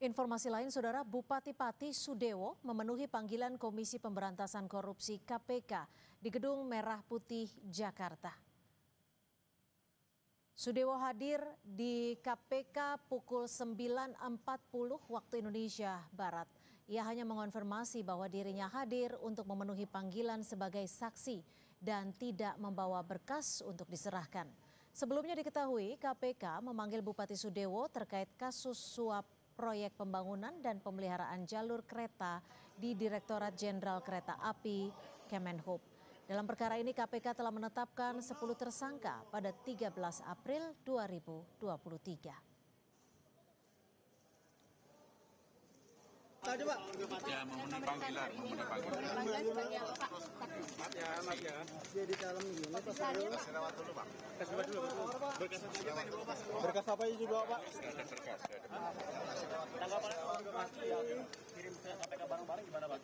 Informasi lain, Saudara, Bupati Pati Sudewo memenuhi panggilan Komisi Pemberantasan Korupsi KPK di Gedung Merah Putih, Jakarta. Sudewo hadir di KPK pukul 9.40 waktu Indonesia Barat. Ia hanya mengonfirmasi bahwa dirinya hadir untuk memenuhi panggilan sebagai saksi dan tidak membawa berkas untuk diserahkan. Sebelumnya diketahui KPK memanggil Bupati Sudewo terkait kasus suap proyek pembangunan dan pemeliharaan jalur kereta di Direktorat Jenderal Kereta Api Kemenhub. Dalam perkara ini KPK telah menetapkan 10 tersangka pada 13 April 2023. Tadi Pak. Ya, memenuhi panggilan. Panggilan sebagai apa Pak? Maaf ya. Dia di dalam ini Pak. Kasih lewat dulu Pak. Kasih lewat dulu. Berkas apa aja Pak? Berkas apa aja juga Pak? Ada berkas. Tanggapan soal pasti yang kirim ke KPK bareng-bareng gimana Pak?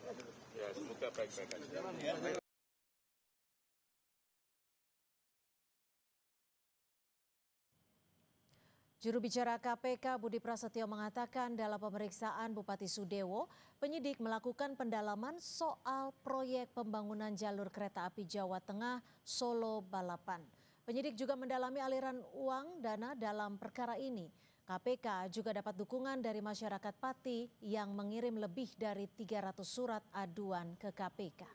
Ya, semoga baik-baik aja. Juru bicara KPK Budi Prasetyo mengatakan dalam pemeriksaan Bupati Sudewo, penyidik melakukan pendalaman soal proyek pembangunan jalur kereta api Jawa Tengah Solo Balapan. Penyidik juga mendalami aliran uang dana dalam perkara ini. KPK juga dapat dukungan dari masyarakat Pati yang mengirim lebih dari 300 surat aduan ke KPK.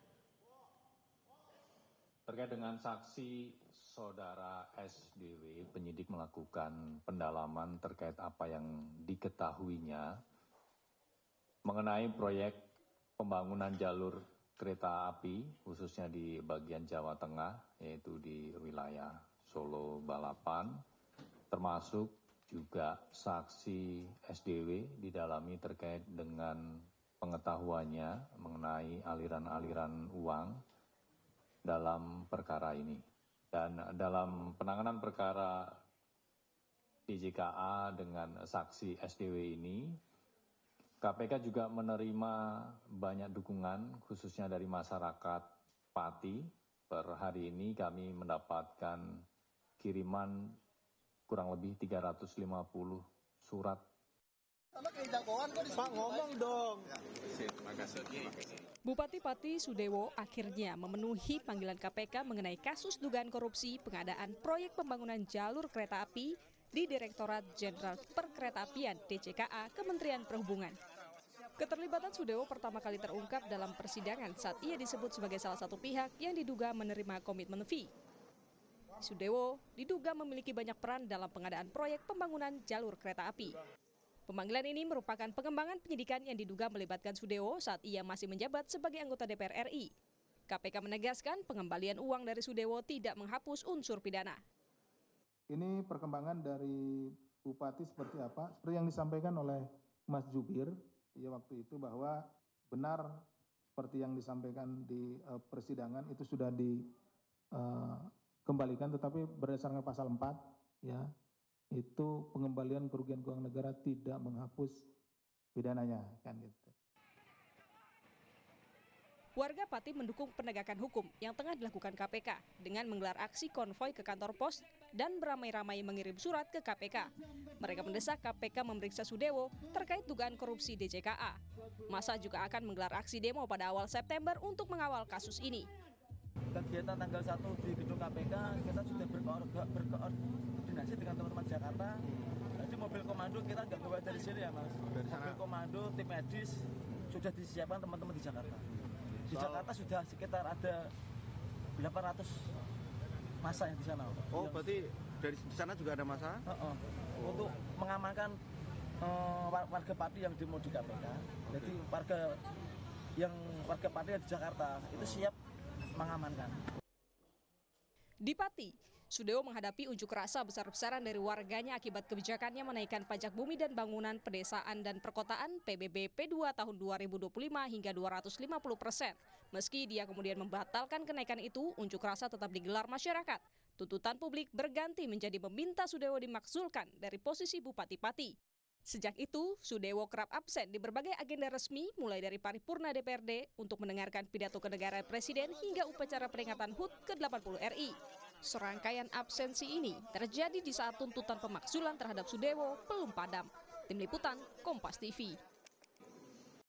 Terkait dengan saksi Saudara SDW, penyidik melakukan pendalaman terkait apa yang diketahuinya mengenai proyek pembangunan jalur kereta api, khususnya di bagian Jawa Tengah, yaitu di wilayah Solo Balapan, termasuk juga saksi SDW didalami terkait dengan pengetahuannya mengenai aliran-aliran uang dalam perkara ini. Dan dalam penanganan perkara DJKA dengan saksi SDW ini, KPK juga menerima banyak dukungan khususnya dari masyarakat Pati. Per hari ini kami mendapatkan kiriman kurang lebih 350 surat. Pak ngomong dong. Bupati Pati Sudewo akhirnya memenuhi panggilan KPK mengenai kasus dugaan korupsi pengadaan proyek pembangunan jalur kereta api di Direktorat Jenderal Perkeretaapian DJKA Kementerian Perhubungan. Keterlibatan Sudewo pertama kali terungkap dalam persidangan saat ia disebut sebagai salah satu pihak yang diduga menerima komitmen fee. Sudewo diduga memiliki banyak peran dalam pengadaan proyek pembangunan jalur kereta api. Pemanggilan ini merupakan pengembangan penyidikan yang diduga melibatkan Sudewo saat ia masih menjabat sebagai anggota DPR RI. KPK menegaskan pengembalian uang dari Sudewo tidak menghapus unsur pidana. Ini perkembangan dari Bupati seperti apa? Seperti yang disampaikan oleh Mas Jubir ya waktu itu, bahwa benar seperti yang disampaikan di persidangan itu sudah dikembalikan, tetapi berdasarkan pasal 4 ya, itu pengembalian kerugian keuangan negara tidak menghapus pidananya, kan gitu. Warga Pati mendukung penegakan hukum yang tengah dilakukan KPK dengan menggelar aksi konvoi ke kantor pos dan beramai-ramai mengirim surat ke KPK. Mereka mendesak KPK memeriksa Sudewo terkait dugaan korupsi DJKA. Masa juga akan menggelar aksi demo pada awal September untuk mengawal kasus ini. Kegiatan tanggal 1 di gedung KPK kita sudah berkoordinasi dengan teman-teman Jakarta. Jadi mobil komando kita nggak bawa dari sini ya Mas. Mobil komando, tim medis sudah disiapkan teman-teman di Jakarta. Di Jakarta sudah sekitar ada 800 massa yang di sana. Oh, berarti dari di sana juga ada massa? Untuk mengamankan warga Pati yang demo di KPK. Jadi warga Pati yang di Jakarta itu siap mengamankan. Di Pati, Sudewo menghadapi unjuk rasa besar-besaran dari warganya akibat kebijakannya menaikkan pajak bumi dan bangunan pedesaan dan perkotaan PBB P2 tahun 2025 hingga 250%. Meski dia kemudian membatalkan kenaikan itu, unjuk rasa tetap digelar masyarakat. Tuntutan publik berganti menjadi meminta Sudewo dimakzulkan dari posisi Bupati Pati. Sejak itu, Sudewo kerap absen di berbagai agenda resmi mulai dari paripurna DPRD untuk mendengarkan pidato kenegaraan Presiden hingga upacara peringatan HUT ke-80 RI. Serangkaian absensi ini terjadi di saat tuntutan pemakzulan terhadap Sudewo belum padam. Tim Liputan, Kompas TV.